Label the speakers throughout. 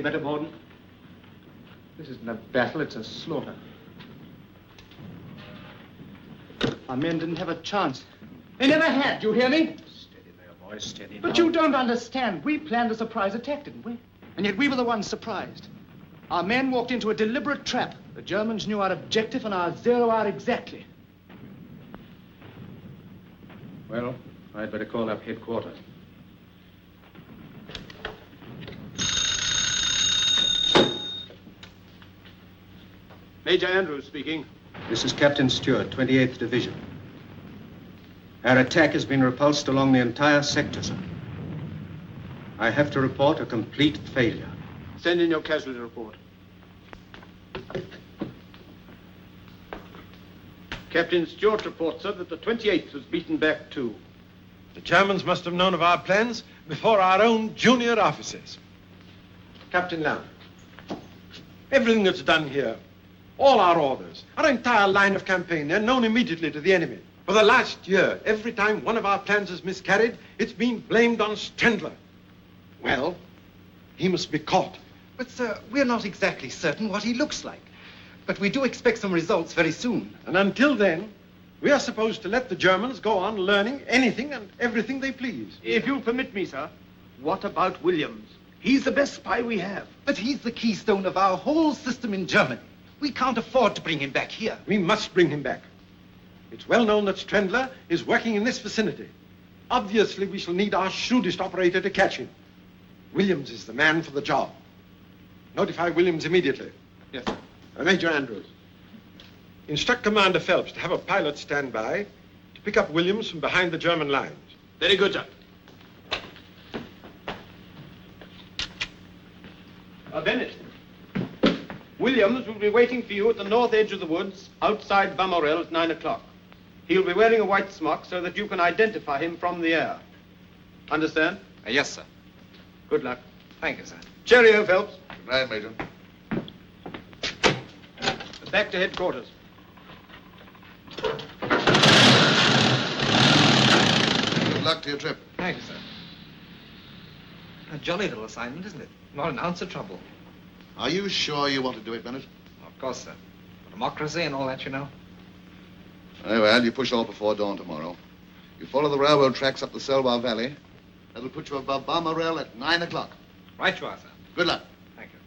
Speaker 1: better, Borden? This isn't a battle, it's a slaughter. Our men didn't have a chance. They never had, do you hear me?
Speaker 2: Steady there, boys, steady now.
Speaker 1: But you don't understand. We planned a surprise attack, didn't we? And yet we were the ones surprised. Our men walked into a deliberate trap. The Germans knew our objective and our 0 hour exactly.
Speaker 2: Well, I'd better call up headquarters.
Speaker 3: Major Andrews speaking.
Speaker 2: This is Captain Stewart, 28th Division. Our attack has been repulsed along the entire sector, sir. I have to report a complete failure.
Speaker 3: Send in your casualty report. Captain Stewart reports, sir, that the 28th was beaten back too.
Speaker 4: The Germans must have known of our plans before our own junior officers. Captain Lamb, everything that's done here, all our orders, our entire line of campaign, they're known immediately to the enemy. For the last year, every time one of our plans has miscarried, it's been blamed on Strendler. Well, he must be caught.
Speaker 5: But, sir, we're not exactly certain what he looks like. But we do expect some results very soon.
Speaker 4: And until then, we are supposed to let the Germans go on learning anything and everything they please.
Speaker 3: If you'll permit me, sir, what about Williams? He's the best spy we have.
Speaker 5: But he's the keystone of our whole system in Germany. We can't afford to bring him back here.
Speaker 4: We must bring him back. It's well known that Strendler is working in this vicinity. Obviously, we shall need our shrewdest operator to catch him. Williams is the man for the job. Notify Williams immediately.
Speaker 3: Yes, sir.
Speaker 4: Major Andrews, instruct Commander Phelps to have a pilot stand by to pick up Williams from behind the German lines.
Speaker 3: Very good, sir. Bennett, Williams will be waiting for you at the north edge of the woods outside Bamorel at 9 o'clock. He'll be wearing a white smock so that you can identify him from the air. Understand?
Speaker 5: Yes, sir.
Speaker 3: Good luck.
Speaker 5: Thank you, sir.
Speaker 3: Cheerio, Phelps.
Speaker 6: Good night, Major.
Speaker 3: Back to headquarters.
Speaker 6: Good luck to your trip.
Speaker 5: Thank you, sir. A jolly little assignment, isn't it? Not an ounce of trouble.
Speaker 6: Are you sure you want to do it, Bennett?
Speaker 5: Of course, sir. Democracy and all that, you know.
Speaker 6: Very well, you push off before dawn tomorrow. You follow the railroad tracks up the Selwa Valley. That'll put you above Balmoral at 9 o'clock.
Speaker 5: Right you are, sir.
Speaker 6: Good luck.
Speaker 5: Thank you.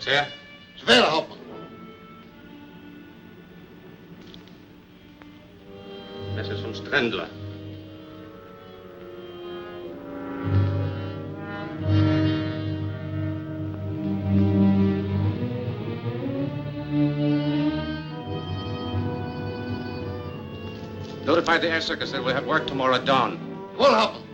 Speaker 6: Here? Schwerer Hauptmann.
Speaker 2: Message from Strendler. Notify the air circus that we'll have work tomorrow at dawn.
Speaker 6: Wohl, Hauptmann.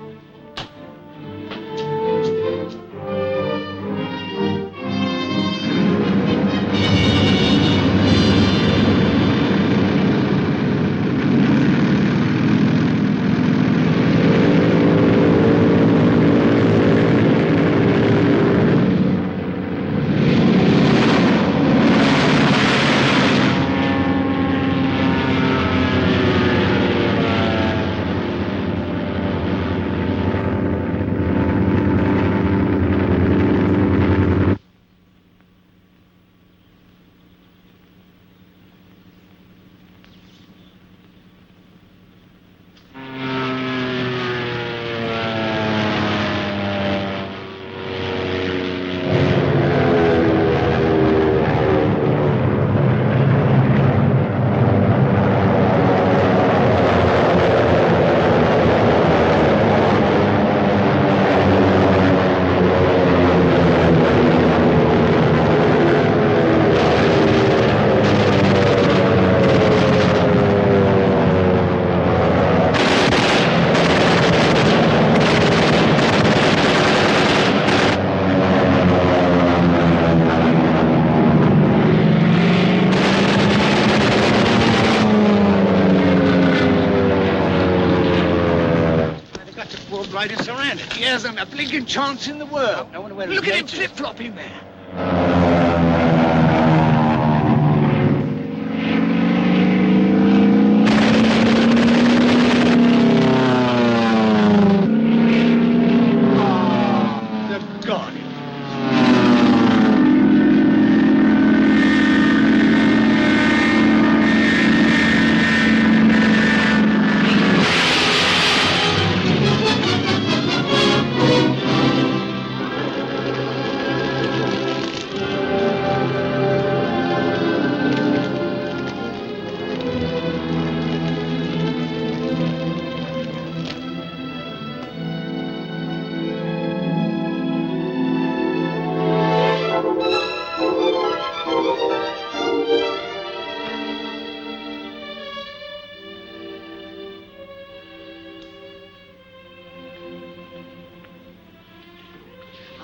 Speaker 7: hasn't a blinking chance in the world.
Speaker 1: I wonder where
Speaker 7: Look
Speaker 1: his
Speaker 7: at him
Speaker 1: notes is.
Speaker 7: flip-flopping there.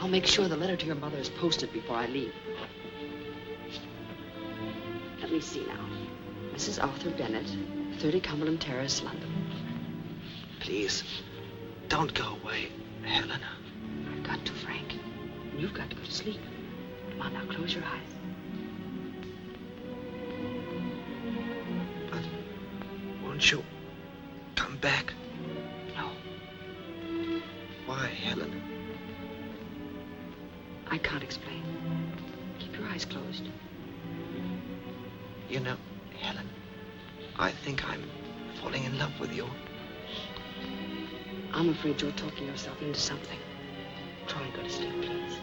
Speaker 8: I'll make sure the letter to your mother is posted before I leave. Let me see now. Mrs. Arthur Bennett, 30 Cumberland Terrace, London.
Speaker 7: Please, don't go away, Helena.
Speaker 8: I've got to, Frank. And you've got to go to sleep. Come on now, close your eyes.
Speaker 7: But won't you come back?
Speaker 8: No,
Speaker 7: Why, Helena?
Speaker 8: I can't explain. Keep your eyes closed.
Speaker 7: You know, Helen, I think I'm falling in love with you.
Speaker 8: I'm afraid you're talking yourself into something. Try and go to sleep, please.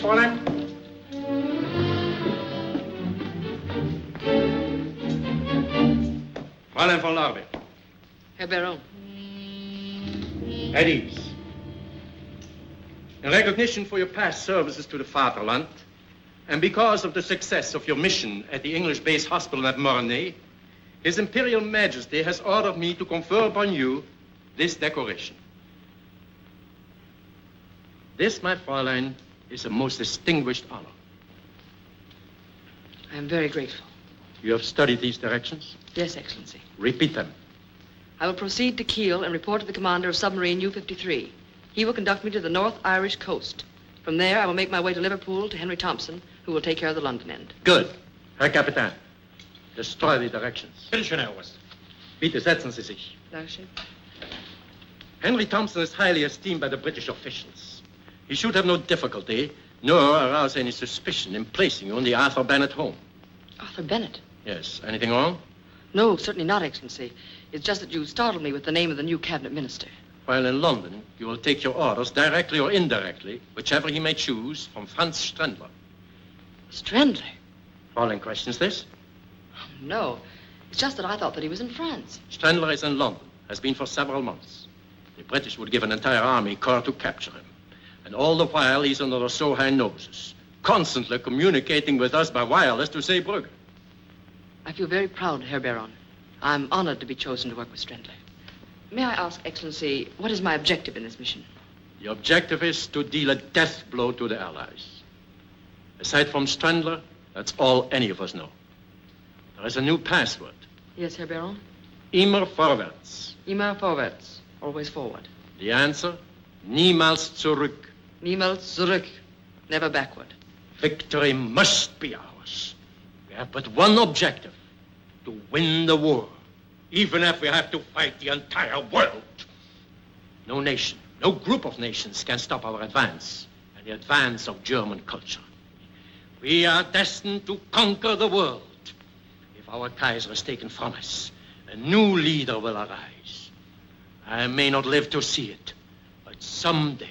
Speaker 4: Fräulein. Fräulein von Larbe.
Speaker 8: Herr Baron.
Speaker 4: At ease. In recognition for your past services to the fatherland, and because of the success of your mission at the English base hospital at Mornay, His Imperial Majesty has ordered me to confer upon you this decoration. This, my Fräulein, is a most distinguished honor.
Speaker 8: I am very grateful.
Speaker 4: You have studied these directions?
Speaker 8: Yes, Excellency.
Speaker 4: Repeat them.
Speaker 8: I will proceed to Kiel and report to the commander of submarine U-53. He will conduct me to the North Irish coast. From there, I will make my way to Liverpool to Henry Thompson, who will take care of the London end.
Speaker 4: Good. Herr Kapitän, destroy the directions.
Speaker 9: Bitte schön, Herr Oberst.
Speaker 4: Bitte setzen Sie sich.
Speaker 8: Dankeschön.
Speaker 4: Henry Thompson is highly esteemed by the British officials. He should have no difficulty, nor arouse any suspicion in placing you in the Arthur Bennett home.
Speaker 8: Arthur Bennett?
Speaker 4: Yes. Anything wrong?
Speaker 8: No, certainly not, Excellency. It's just that you startled me with the name of the new cabinet minister.
Speaker 4: While in London, you will take your orders, directly or indirectly, whichever he may choose, from Franz Strendler.
Speaker 8: Strendler?
Speaker 4: Fräulein questions this?
Speaker 8: No. It's just that I thought that he was in France.
Speaker 4: Strendler is in London, has been for several months. The British would give an entire army corps to capture him. And all the while, he's under our so high noses, constantly communicating with us by wireless to Zeebrugge.
Speaker 8: I feel very proud, Herr Baron. I'm honored to be chosen to work with Strendler. May I ask, Excellency, what is my objective in this mission?
Speaker 4: The objective is to deal a death blow to the Allies. Aside from Strendler, that's all any of us know. There is a new password.
Speaker 8: Yes, Herr Baron?
Speaker 4: Immer vorwärts.
Speaker 8: Immer vorwärts. Always forward.
Speaker 4: The answer? Niemals zurück.
Speaker 8: Niemals zurück. Never backward.
Speaker 4: Victory must be ours. We have but one objective, to win the war, even if we have to fight the entire world. No nation, no group of nations can stop our advance and the advance of German culture. We are destined to conquer the world. If our Kaiser is taken from us, a new leader will arise. I may not live to see it, but someday,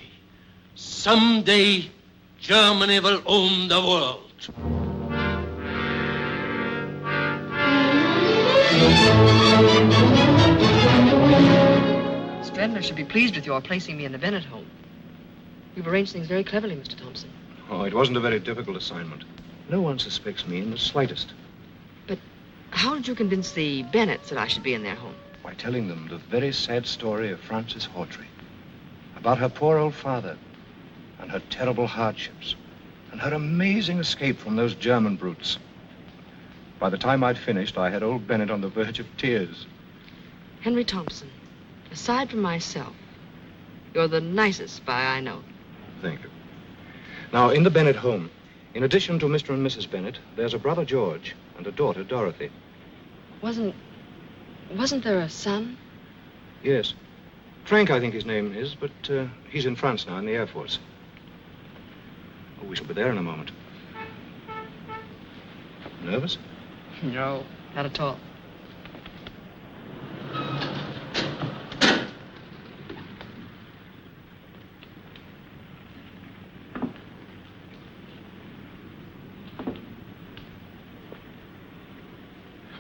Speaker 4: Germany will own the world.
Speaker 8: Strendler should be pleased with your placing me in the Bennett home. You've arranged things very cleverly, Mr. Thompson.
Speaker 9: Oh, it wasn't a very difficult assignment. No one suspects me in the slightest.
Speaker 8: But how did you convince the Bennetts that I should be in their home?
Speaker 9: By telling them the very sad story of Frances Hawtrey. About her poor old father and her terrible hardships and her amazing escape from those German brutes. By the time I'd finished, I had old Bennett on the verge of tears.
Speaker 8: Henry Thompson, aside from myself, you're the nicest spy I know.
Speaker 9: Thank you. Now, in the Bennett home, in addition to Mr. and Mrs. Bennett, there's a brother, George, and a daughter, Dorothy.
Speaker 8: Wasn't there a son?
Speaker 9: Yes. Frank, I think his name is, but he's in France now in the Air Force. Oh, we shall be there in a moment. Nervous?
Speaker 8: No, not at all.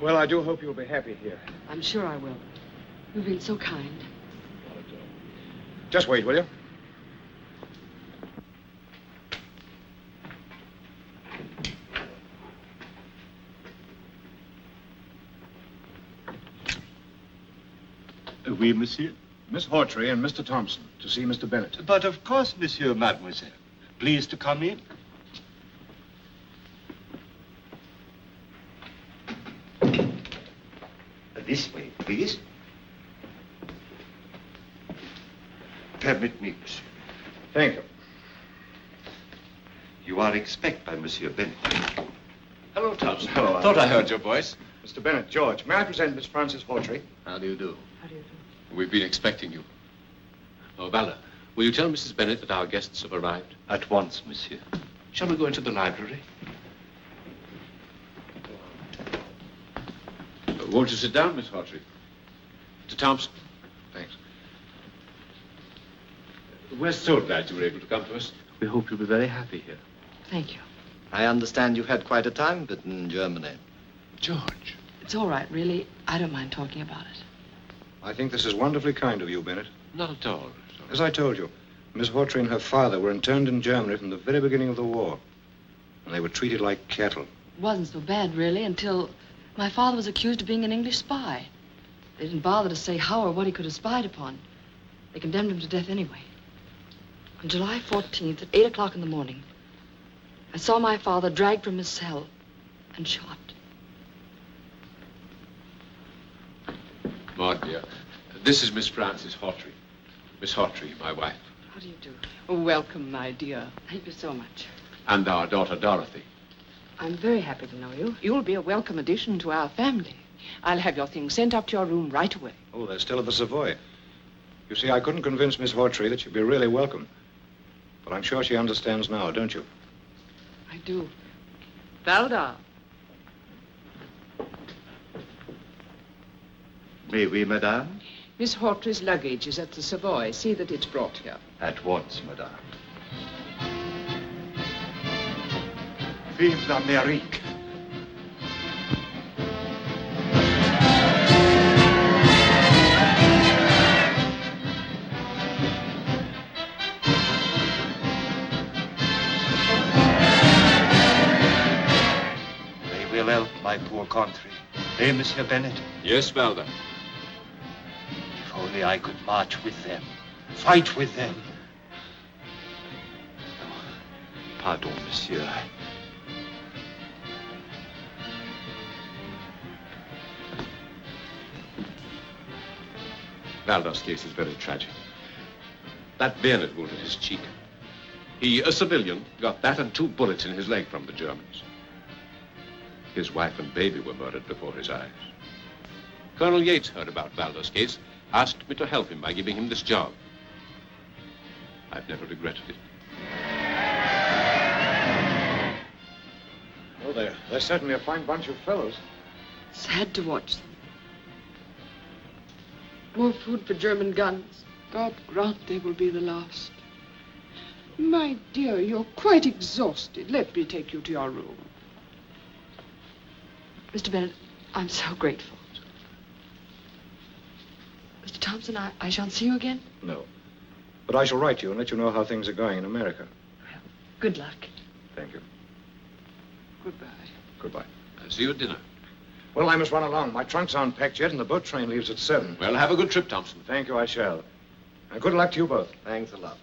Speaker 9: Well, I do hope you'll be happy here.
Speaker 8: I'm sure I will. You've been so kind.
Speaker 9: Just wait, will you?
Speaker 10: Oui, monsieur.
Speaker 9: Miss Hawtrey and Mr. Thompson to see Mr. Bennett.
Speaker 10: But of course, monsieur, mademoiselle. Please to come in. This way, please. Permit me, monsieur.
Speaker 9: Thank you.
Speaker 10: You are expected by Monsieur Bennett.
Speaker 3: Hello, Thompson.
Speaker 9: Hello,
Speaker 3: Thought I heard your voice.
Speaker 9: Mr. Bennett, George, may I present Miss Frances Hawtrey?
Speaker 6: How do you do?
Speaker 8: How do you do?
Speaker 11: We've been expecting you. Oh, Valor, will you tell Mrs. Bennett that our guests have arrived?
Speaker 10: At once, monsieur.
Speaker 11: Shall we go into the library? Won't you sit down, Miss Hawtrey? Mr. Thompson. Thanks. We're so glad you were able to come to us.
Speaker 10: We hope you'll be very happy here.
Speaker 8: Thank you.
Speaker 7: I understand you've had quite a time but in Germany.
Speaker 11: George.
Speaker 8: It's all right, really. I don't mind talking about it.
Speaker 9: I think this is wonderfully kind of you, Bennett.
Speaker 11: Not at all.
Speaker 9: As I told you, Miss Hawtrey and her father were interned in Germany from the very beginning of the war. And they were treated like cattle.
Speaker 8: It wasn't so bad, really, until my father was accused of being an English spy. They didn't bother to say how or what he could have spied upon. They condemned him to death anyway. On July 14th at 8 o'clock in the morning, I saw my father dragged from his cell and shot.
Speaker 11: Maud, dear, this is Miss Frances Hawtrey. Miss Hawtrey, my wife.
Speaker 8: How do you do?
Speaker 12: Welcome, my dear.
Speaker 8: Thank you so much.
Speaker 11: And our daughter, Dorothy.
Speaker 8: I'm very happy to know you.
Speaker 12: You'll be a welcome addition to our family. I'll have your things sent up to your room right away.
Speaker 9: Oh, they're still at the Savoy. You see, I couldn't convince Miss Hawtrey that she'd be really welcome. But I'm sure she understands now, don't you?
Speaker 12: I do. Valda.
Speaker 10: May we, madame?
Speaker 12: Miss Hawtrey's luggage is at the Savoy. See that it's brought here.
Speaker 10: At once, madame. Vive l'Amérique! They will help my poor country. Eh, Monsieur Bennett?
Speaker 11: Yes, Valda.
Speaker 10: If only I could march with them, fight with them. Pardon, monsieur.
Speaker 11: Valda's case is very tragic. That bayonet wound in his cheek. He, a civilian, got that and 2 bullets in his leg from the Germans. His wife and baby were murdered before his eyes. Colonel Yates heard about Valda's case, asked me to help him by giving him this job. I've never regretted it.
Speaker 9: Oh, they're certainly a fine bunch of fellows.
Speaker 8: Sad to watch them. More food for German guns.
Speaker 12: God grant they will be the last. My dear, you're quite exhausted. Let me take you to your room.
Speaker 8: Mr. Bennett, I'm so grateful. Mr. Thompson, I shan't see you again?
Speaker 9: No. But I shall write to you and let you know how things are going in America.
Speaker 8: Well, good luck.
Speaker 9: Thank you.
Speaker 12: Goodbye.
Speaker 9: Goodbye.
Speaker 11: I'll see you at dinner.
Speaker 9: Well, I must run along. My trunks aren't packed yet, and the boat train leaves at 7.
Speaker 11: Well, have a good trip, Thompson.
Speaker 9: Thank you, I shall. And good luck to you both.
Speaker 5: Thanks a lot.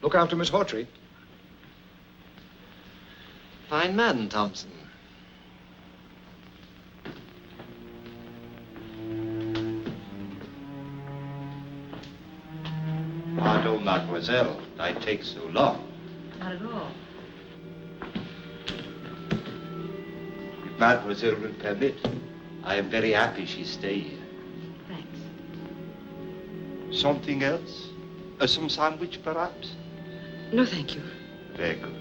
Speaker 9: Look after Miss Hawtrey.
Speaker 7: Fine man, Thompson.
Speaker 10: Pardon, mademoiselle, I take so long.
Speaker 8: Not at all.
Speaker 10: If mademoiselle will permit, I am very happy she stay here.
Speaker 8: Thanks.
Speaker 10: Something else? Some sandwich, perhaps?
Speaker 8: No, thank you.
Speaker 10: Very good.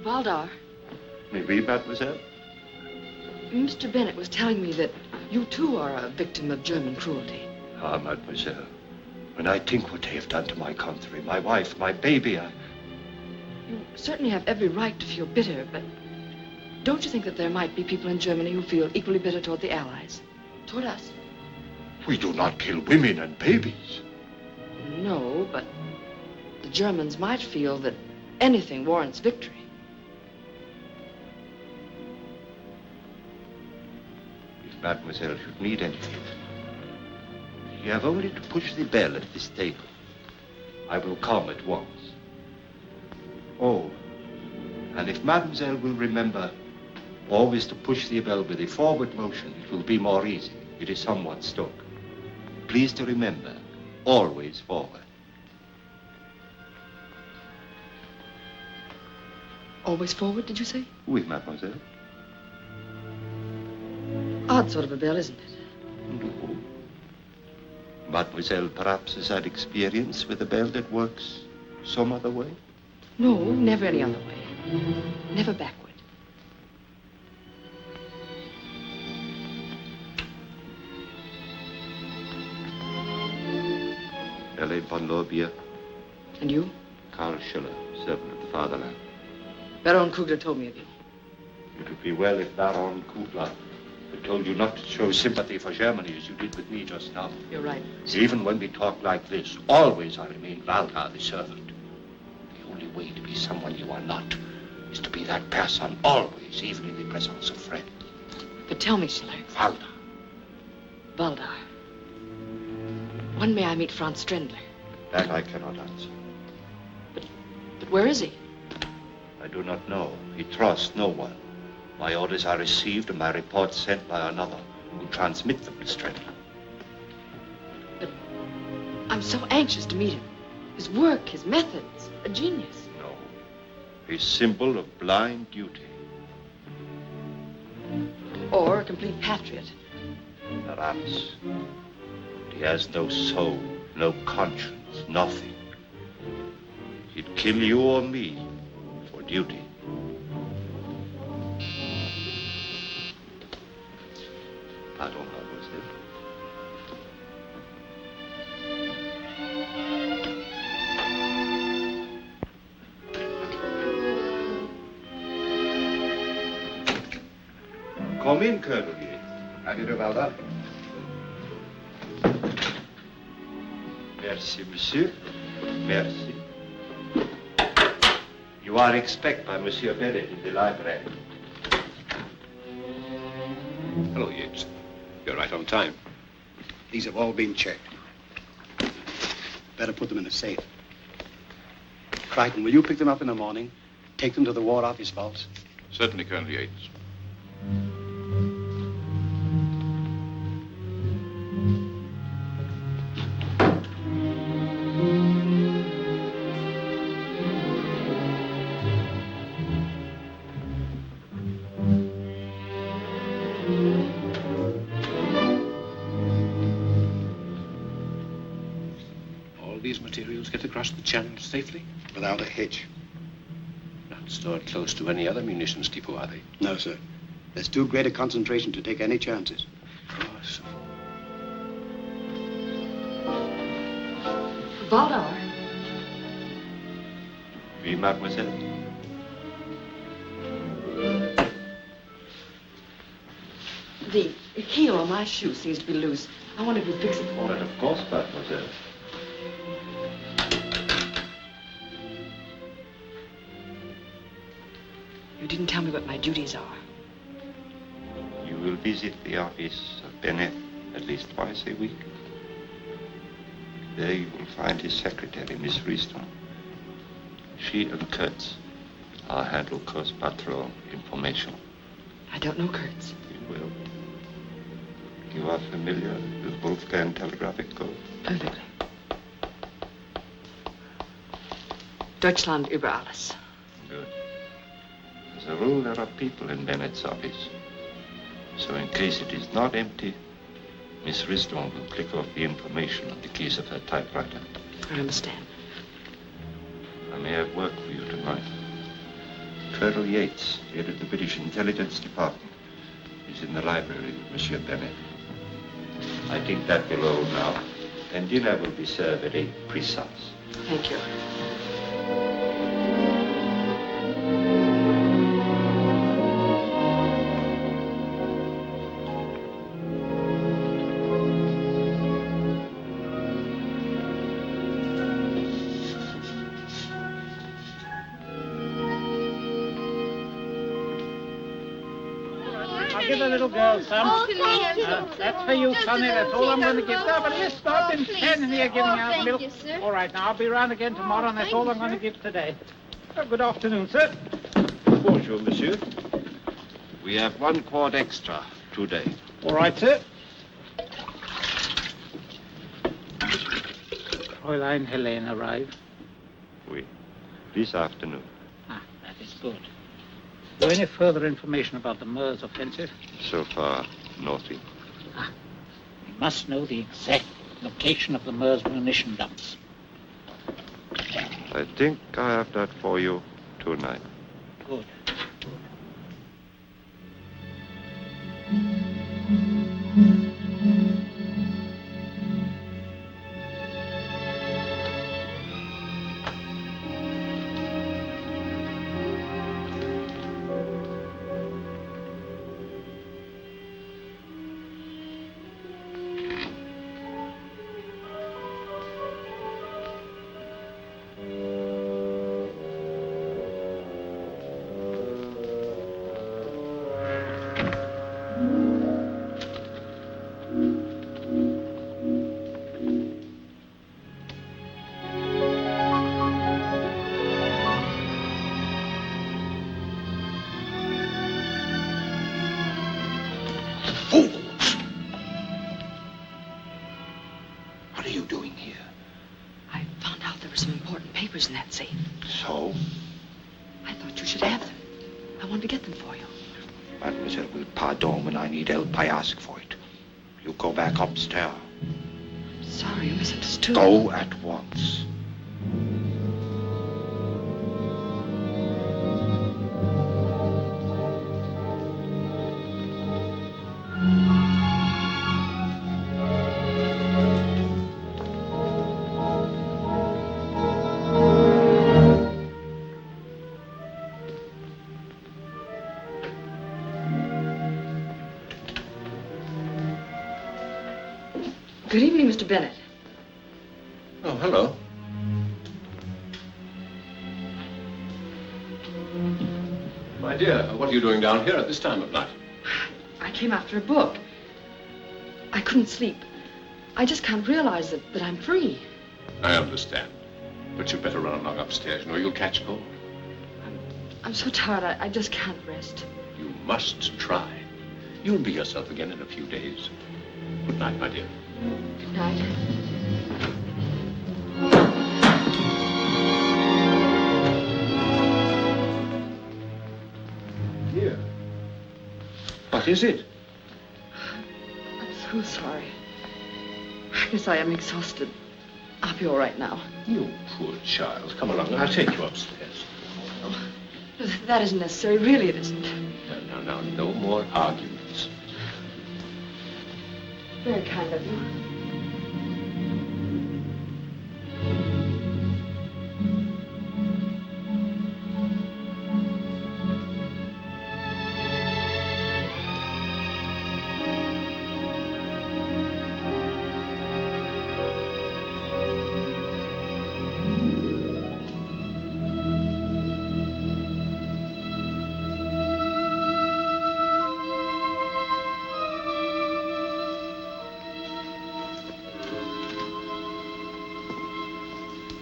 Speaker 8: Valdar,
Speaker 10: Oui, mademoiselle?
Speaker 8: Mr. Bennett was telling me that you too are a victim of German cruelty.
Speaker 10: Ah, mademoiselle, when I think what they have done to my country, my wife, my baby,
Speaker 8: You certainly have every right to feel bitter, but don't you think that there might be people in Germany who feel equally bitter toward the Allies? Toward us?
Speaker 10: We do not kill women and babies.
Speaker 8: No, but the Germans might feel that anything warrants victory.
Speaker 10: If mademoiselle should need anything, you have only to push the bell at this table. I will come at once. Oh, and if mademoiselle will remember always to push the bell with a forward motion, it will be more easy. It is somewhat stuck. Please to remember, always forward.
Speaker 8: Always forward, did you say?
Speaker 10: Oui, mademoiselle.
Speaker 8: Odd sort of a bell, isn't it?
Speaker 10: No. Mademoiselle perhaps has had experience with a bell that works some other way?
Speaker 8: No, never any other way. Never backward.
Speaker 10: L.A. Bonlobier.
Speaker 8: And you?
Speaker 10: Karl Schiller, servant of the fatherland.
Speaker 8: Baron Kugler told me of you.
Speaker 10: It would be well if Baron Kugler had told you not to show sympathy for Germany as you did with me just now.
Speaker 8: You're right.
Speaker 10: Even when we talk like this, always I remain Valdar, the servant. The only way to be someone you are not is to be that person always, even in the presence of friends.
Speaker 8: But tell me, Schiller.
Speaker 10: Valdar.
Speaker 8: Valdar. When may I meet Franz Strendler?
Speaker 10: That I cannot answer.
Speaker 8: But where is he?
Speaker 10: I do not know. He trusts no one. My orders are received and my reports sent by another who transmit them to Strendler.
Speaker 8: But I'm so anxious to meet him. His work, his methods, a genius.
Speaker 10: No. A symbol of blind duty.
Speaker 8: Or a complete patriot.
Speaker 10: Perhaps. But he has no soul, no conscience, nothing. He'd kill you or me for duty. Pardon, mademoiselle. Come in, Colonel Yates.
Speaker 2: How do you do, Valdar?
Speaker 10: Merci, monsieur. Merci. You are expected by Monsieur Bennett in the library.
Speaker 11: Hello, Yates. You're right on time.
Speaker 13: These have all been checked. Better put them in a safe. Crichton, will you pick them up in the morning? Take them to the War Office vaults?
Speaker 11: Certainly, Colonel Yates.
Speaker 13: These materials get across the channel safely? Without a hitch.
Speaker 11: Not stored close to any other munitions depot, are they?
Speaker 13: No, sir. There's too great a concentration to take any chances.
Speaker 11: Of course.
Speaker 8: Valdar.
Speaker 10: Oui, mademoiselle.
Speaker 8: The heel on my shoe seems to be loose. I wonder if you'd fix it for me.
Speaker 10: But of course, mademoiselle.
Speaker 8: You didn't tell me what my duties are.
Speaker 10: You will visit the office of Bennett at least twice a week. There you will find his secretary, Miss Riston. She and Katz are handle Coast Patrol information.
Speaker 8: I don't know Kurtz.
Speaker 10: You will. You are familiar with Wolfgang telegraphic code?
Speaker 8: Perfectly. Deutschland über alles.
Speaker 10: Good. As a rule, there are people in Bennett's office. So in case it is not empty, Miss Riston will click off the information on the keys of her typewriter.
Speaker 8: I understand.
Speaker 10: I may have work for you tonight. Colonel Yates, head of the British Intelligence Department, is in the library with Monsieur Bennett. I think that will all now, and dinner will be served at 8 precise.
Speaker 8: Thank you.
Speaker 14: Give the little girl some.
Speaker 15: Oh, thank you.
Speaker 14: That's for you, Sonny. That's all I'm going to give. No, but listen, I've been standing here giving out
Speaker 15: thank
Speaker 14: milk.
Speaker 15: you, sir.
Speaker 14: All right, now I'll be round again tomorrow, and that's all I'm going to give today. Good afternoon, sir.
Speaker 10: Bonjour, monsieur. We have 1 quart extra today.
Speaker 14: All right, sir. Fräulein Helene arrived.
Speaker 10: Oui. This afternoon.
Speaker 14: Ah, that is good. Is there any further information about the Morse offensive?
Speaker 10: So far, nothing.
Speaker 14: We must know the exact location of the Morse munition dumps.
Speaker 10: I think I have that for you tonight.
Speaker 14: Good.
Speaker 9: What are you doing here?
Speaker 8: I found out there were some important papers in that safe.
Speaker 9: So?
Speaker 8: I thought you should have them. I wanted to get them for you.
Speaker 9: Mademoiselle will pardon when I need help. I ask for it. You go back upstairs.
Speaker 8: Sorry, you misunderstood.
Speaker 9: Go at once.
Speaker 8: Good evening, Mr. Bennett.
Speaker 11: Oh, hello. My dear, what are you doing down here at this time of night?
Speaker 8: I came after a book. I couldn't sleep. I just can't realize that I'm free.
Speaker 11: I understand. But you'd better run along upstairs, you know, you'll catch cold.
Speaker 8: I'm so tired, I just can't rest.
Speaker 11: You must try. You'll be yourself again in a few days. Good night, my dear.
Speaker 8: Good night.
Speaker 11: Dear. What is it?
Speaker 8: I'm so sorry. I guess I am exhausted. I'll be all right now.
Speaker 11: You poor child. Come along, I'll take you upstairs.
Speaker 8: Oh, that isn't necessary. Really, it isn't.
Speaker 11: No, no more arguments.
Speaker 8: Very kind of you.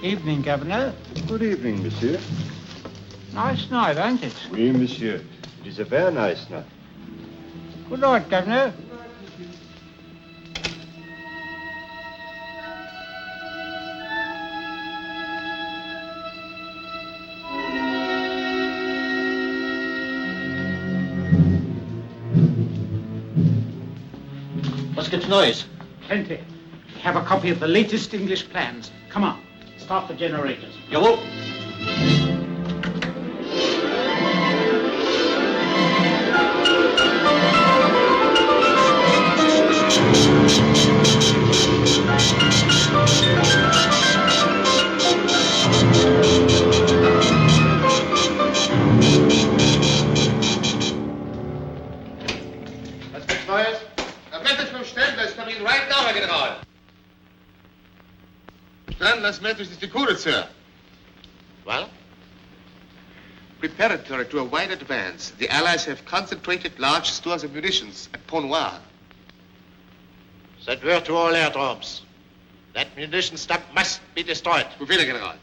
Speaker 14: Evening, Governor.
Speaker 10: Good evening, monsieur.
Speaker 14: Nice night, ain't it?
Speaker 10: Oui, monsieur. It is a very nice night.
Speaker 14: Good night, Governor.
Speaker 7: What's the noise?
Speaker 14: Plenty. We have a copy of the latest English plans. Come on, start the generators.
Speaker 7: Jawohl.
Speaker 6: Was gibt's Neues? A message from Strendler is coming right now, Herr General. Strendler's message is decoded, sir. Well? Preparatory to a wide advance, the Allies have concentrated large stores of munitions at Pont Noir.
Speaker 15: Send word to all air troops. That munition dump must be destroyed.
Speaker 6: Befehl, Herr General.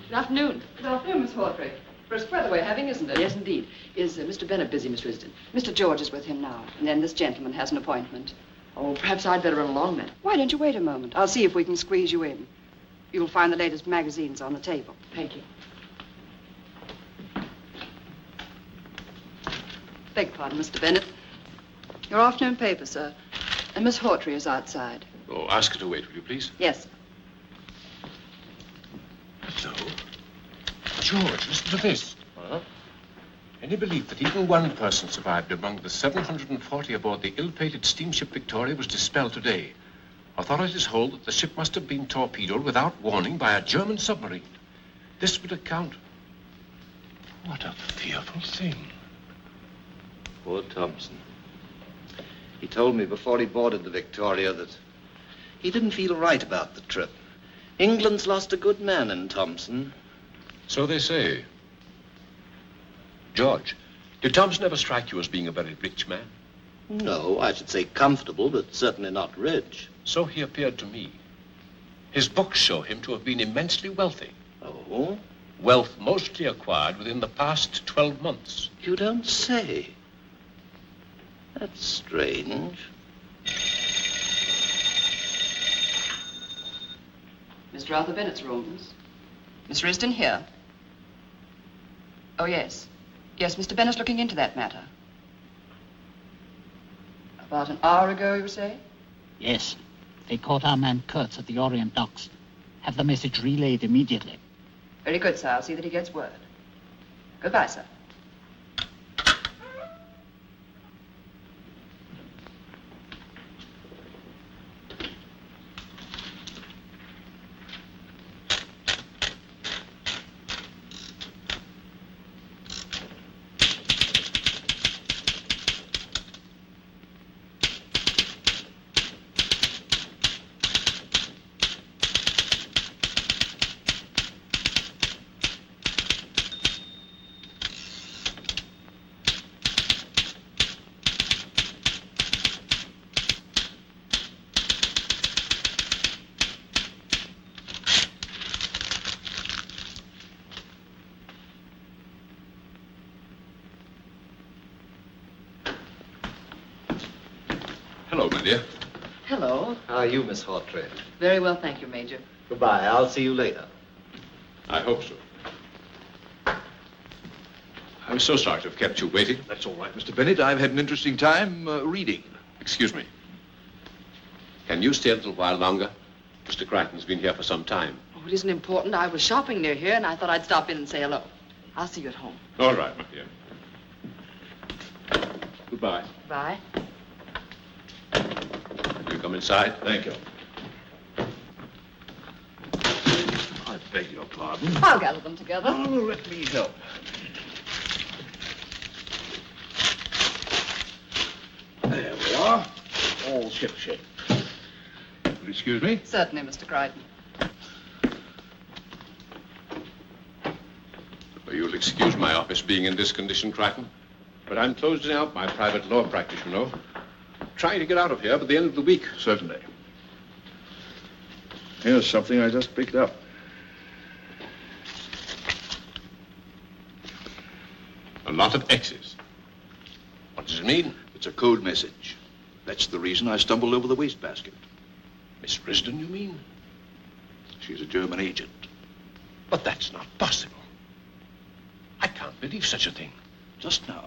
Speaker 8: Good afternoon. Good afternoon, Miss Hawtrey. Brisk weather we're having, isn't it?
Speaker 16: Yes, indeed. Is Mr. Bennett busy, Miss Risdon? Mr. George is with him now, and then this gentleman has an appointment.
Speaker 8: Oh, perhaps I'd better run along then.
Speaker 16: Why don't you wait a moment? I'll see if we can squeeze you in. You'll find the latest magazines on the table.
Speaker 8: Thank you.
Speaker 16: Beg pardon, Mr. Bennett. Your afternoon paper, sir. And Miss Hawtrey is outside.
Speaker 11: Oh, ask her to wait, will you, please?
Speaker 16: Yes.
Speaker 11: Hello. George, listen to this. Any belief that even one person survived among the 740 aboard the ill-fated steamship Victoria was dispelled today. Authorities hold that the ship must have been torpedoed without warning by a German submarine. This would account... What a fearful thing.
Speaker 7: Poor Thompson. He told me before he boarded the Victoria that he didn't feel right about the trip. England's lost a good man in Thompson.
Speaker 11: So they say. George, did Thompson ever strike you as being a very rich man?
Speaker 7: No, I should say comfortable, but certainly not rich.
Speaker 11: So he appeared to me. His books show him to have been immensely wealthy.
Speaker 7: Oh?
Speaker 11: Wealth mostly acquired within the past 12 months.
Speaker 7: You don't say. That's strange.
Speaker 16: Mr. Arthur Bennett's rooms. Miss Risdon here. Oh, yes. Yes, Mr. Bennett's looking into that matter. About an hour ago, you say?
Speaker 14: Yes. They caught our man Katz at the Orient docks. Have the message relayed immediately.
Speaker 16: Very good, sir. I'll see that he gets word. Goodbye, sir.
Speaker 11: dear.
Speaker 7: Hello. How are you, Miss Hawtrey?
Speaker 16: Very well, thank you, Major.
Speaker 7: Goodbye. I'll see you later.
Speaker 11: I hope so. I'm so sorry to have kept you waiting.
Speaker 17: That's all right, Mr. Bennett. I've had an interesting time reading.
Speaker 11: Excuse me. Can you stay a little while longer? Mr. Crichton's been here for some time.
Speaker 8: Oh, it isn't important. I was shopping near here, and I thought I'd stop in and say hello. I'll see you at home.
Speaker 11: All right, my dear. Goodbye.
Speaker 8: Bye.
Speaker 11: You come inside.
Speaker 17: Thank you. I beg your pardon.
Speaker 8: I'll gather them together.
Speaker 17: Oh, let me help. There we are. All shipshape. Will you excuse me?
Speaker 16: Certainly, Mr. Crichton.
Speaker 11: Well, you'll excuse my office being in this condition, Crichton. But I'm closing out my private law practice, you know. Trying to get out of here by the end of the week.
Speaker 17: Certainly. Here's something I just picked up.
Speaker 11: A lot of X's. What does it mean?
Speaker 17: It's a code message. That's the reason I stumbled over the wastebasket.
Speaker 11: Miss Risden, you mean?
Speaker 17: She's a German agent.
Speaker 11: But that's not possible. I can't believe such a thing.
Speaker 17: Just now,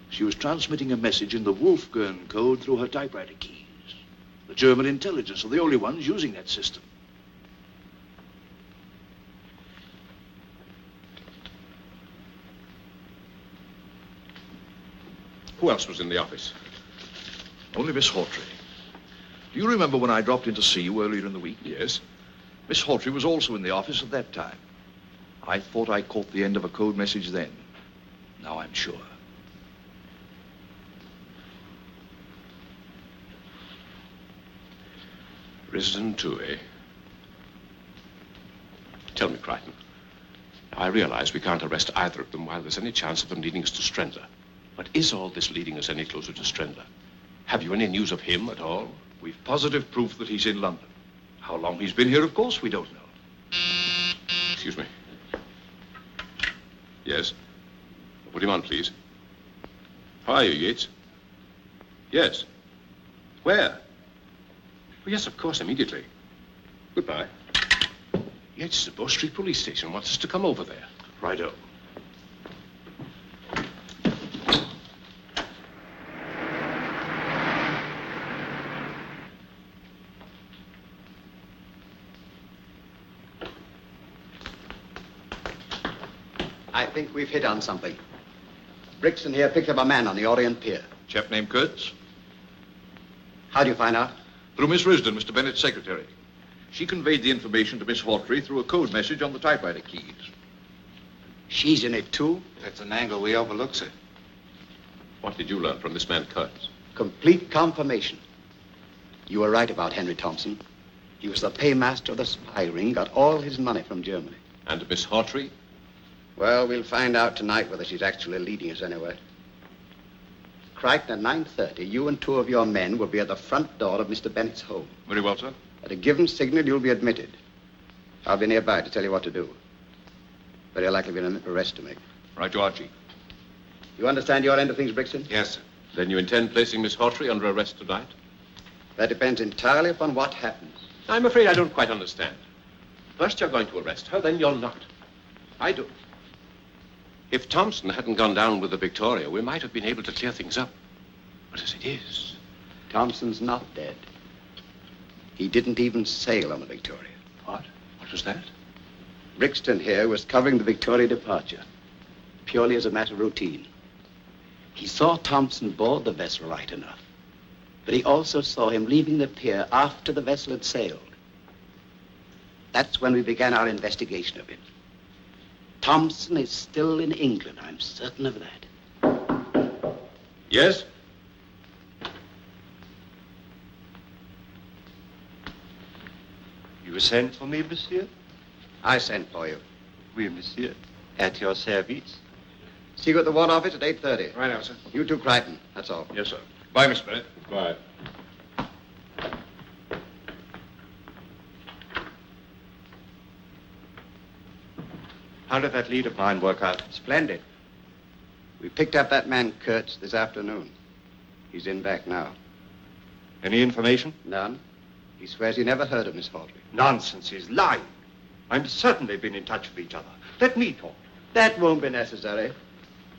Speaker 17: she was transmitting a message in the Wolfgang code through her typewriter keys. The German intelligence are the only ones using that system.
Speaker 11: Who else was in the office?
Speaker 17: Only Miss Hawtrey. Do you remember when I dropped in to see you earlier in the week?
Speaker 11: Yes.
Speaker 17: Miss Hawtrey was also in the office at that time. I thought I caught the end of a code message then. Now I'm sure.
Speaker 11: Risden too, eh? Tell me, Crichton. I realize we can't arrest either of them while there's any chance of them leading us to Strendler. But is all this leading us any closer to Strendler? Have you any news of him at all?
Speaker 17: We've positive proof that he's in London. How long he's been here, of course, we don't know.
Speaker 11: Excuse me. Yes? Put him on, please. How are you, Yates? Yes. Where? Oh, yes, of course, immediately. Goodbye. Yates, the Bow Street Police Station wants us to come over there.
Speaker 17: Righto.
Speaker 13: I think we've hit on something. Brixton here picked up a man on the Orient Pier.
Speaker 17: Chap named Katz?
Speaker 13: How do you find out?
Speaker 17: Through Miss Risden, Mr. Bennett's secretary. She conveyed the information to Miss Hawtrey through a code message on the typewriter keys.
Speaker 13: She's in it, too?
Speaker 2: That's an angle we overlook, sir.
Speaker 11: What did you learn from this man, Katz?
Speaker 13: Complete confirmation. You were right about Henry Thompson. He was the paymaster of the spy ring, got all his money from Germany.
Speaker 11: And Miss Hawtrey?
Speaker 13: Well, we'll find out tonight whether she's actually leading us anywhere. Crichton, at 9:30, you and two of your men will be at the front door of Mr. Bennett's home.
Speaker 17: Very well, sir.
Speaker 13: At a given signal, you'll be admitted. I'll be nearby to tell you what to do. Very likely be an arrest to make.
Speaker 17: Right to Archie.
Speaker 13: You understand your end of things, Brixton?
Speaker 11: Yes, sir. Then you intend placing Miss Hawtrey under arrest tonight?
Speaker 13: That depends entirely upon what happens.
Speaker 11: I'm afraid I don't quite understand. First you're going to arrest her, then you're not. I do. If Thompson hadn't gone down with the Victoria, we might have been able to clear things up. But as it is...
Speaker 13: Thompson's not dead. He didn't even sail on the Victoria.
Speaker 11: What? What was that?
Speaker 13: Brixton here was covering the Victoria departure, purely as a matter of routine. He saw Thompson board the vessel right enough, but he also saw him leaving the pier after the vessel had sailed. That's when we began our investigation of him. Thompson is still in England, I'm certain of that.
Speaker 11: Yes?
Speaker 10: You sent for me, monsieur?
Speaker 13: I sent for you.
Speaker 10: Oui, monsieur. At your service.
Speaker 13: See you at the War Office at 8:30.
Speaker 17: Right now, sir.
Speaker 13: You too, Crichton. That's all.
Speaker 17: Yes, sir. Bye, Miss Bennett.
Speaker 11: Bye.
Speaker 10: How did that lead of mine work out?
Speaker 13: Splendid. We picked up that man, Katz, this afternoon. He's in back now.
Speaker 10: Any information?
Speaker 13: None. He swears he never heard of Miss Hawtrey.
Speaker 10: Nonsense, he's lying. I'm certain they've been in touch with each other. Let me talk.
Speaker 13: That won't be necessary.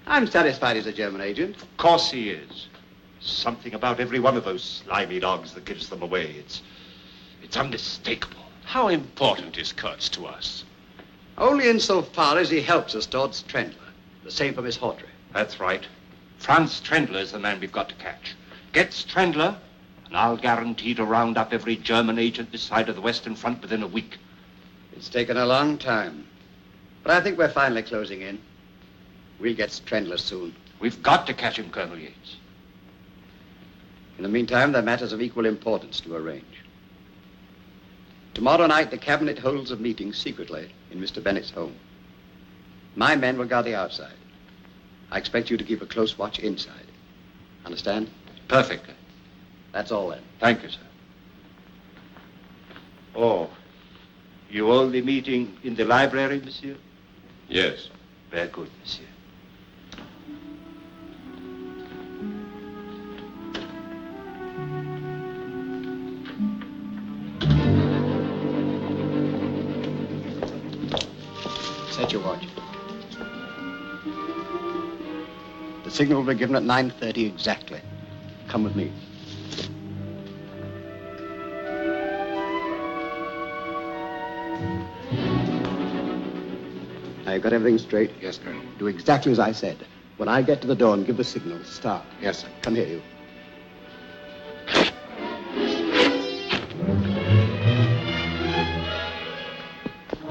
Speaker 13: I'm satisfied he's a German agent.
Speaker 10: Of course he is. Something about every one of those slimy dogs that gives them away. It's unmistakable.
Speaker 18: How important is Katz to us?
Speaker 13: Only insofar as he helps us towards Strendler. The same for Miss Hawtrey.
Speaker 10: That's right. Franz Strendler is the man we've got to catch. Get Strendler, and I'll guarantee to round up every German agent this side of the Western Front within a week.
Speaker 13: It's taken a long time. But I think we're finally closing in. We'll get Strendler soon.
Speaker 10: We've got to catch him, Colonel Yates.
Speaker 13: In the meantime, there are matters of equal importance to arrange. Tomorrow night, the cabinet holds a meeting secretly in Mr. Bennett's home. My men will guard the outside. I expect you to keep a close watch inside. Understand?
Speaker 10: Perfectly.
Speaker 13: That's all then.
Speaker 10: Thank you, sir.
Speaker 13: Oh,
Speaker 10: You hold the meeting in the library, monsieur?
Speaker 11: Yes.
Speaker 10: Very good, monsieur.
Speaker 13: Set your watch. The signal will be given at 9:30 exactly. Come with me. Now, you've got everything straight?
Speaker 10: Yes, Colonel.
Speaker 13: Do exactly as I said. When I get to the door and give the signal, start.
Speaker 10: Yes, sir.
Speaker 13: Come here, you.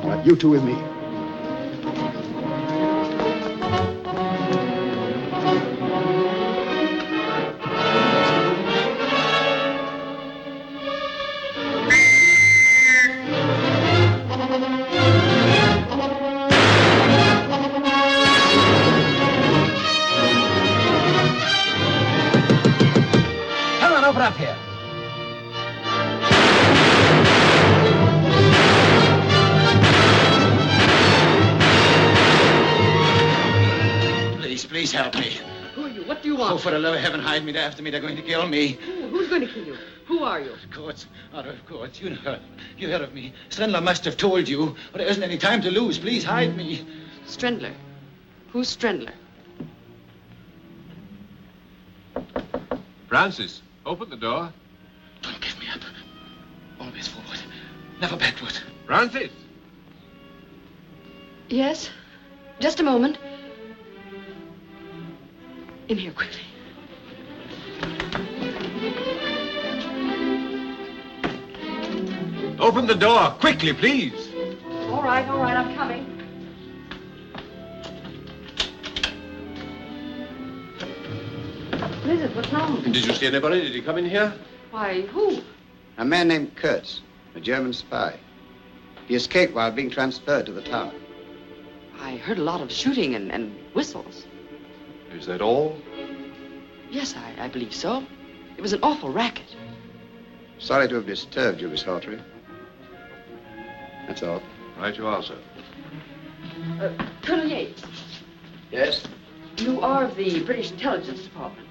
Speaker 13: All right, you two with me.
Speaker 19: Up here. Please help me.
Speaker 8: Who are you? What do you want?
Speaker 19: Oh, for the love of heaven, hide me. They're after me. They're going to kill me.
Speaker 8: Who's going to kill you? Who are you?
Speaker 19: Courts. Out of courts. You heard of me. Strendler must have told you. But there isn't any time to lose. Please hide me.
Speaker 8: Strendler? Who's Strendler?
Speaker 11: Francis, open the door.
Speaker 19: Don't give me up. Always forward. Never backward.
Speaker 11: Francis!
Speaker 8: Yes? Just a moment. In here, quickly.
Speaker 11: Open the door, quickly, please.
Speaker 8: All right, I'm coming. What is it? What's wrong?
Speaker 11: Did you see anybody? Did he come in here?
Speaker 8: Why, who?
Speaker 13: A man named Katz, a German spy. He escaped while being transferred to the tower.
Speaker 8: I heard a lot of shooting and whistles.
Speaker 11: Is that all?
Speaker 8: Yes, I believe so. It was an awful racket.
Speaker 13: Sorry to have disturbed you, Miss Hawtrey. That's all.
Speaker 11: Right you are, sir.
Speaker 8: Colonel Yates.
Speaker 13: Yes?
Speaker 8: You are of the British Intelligence Department.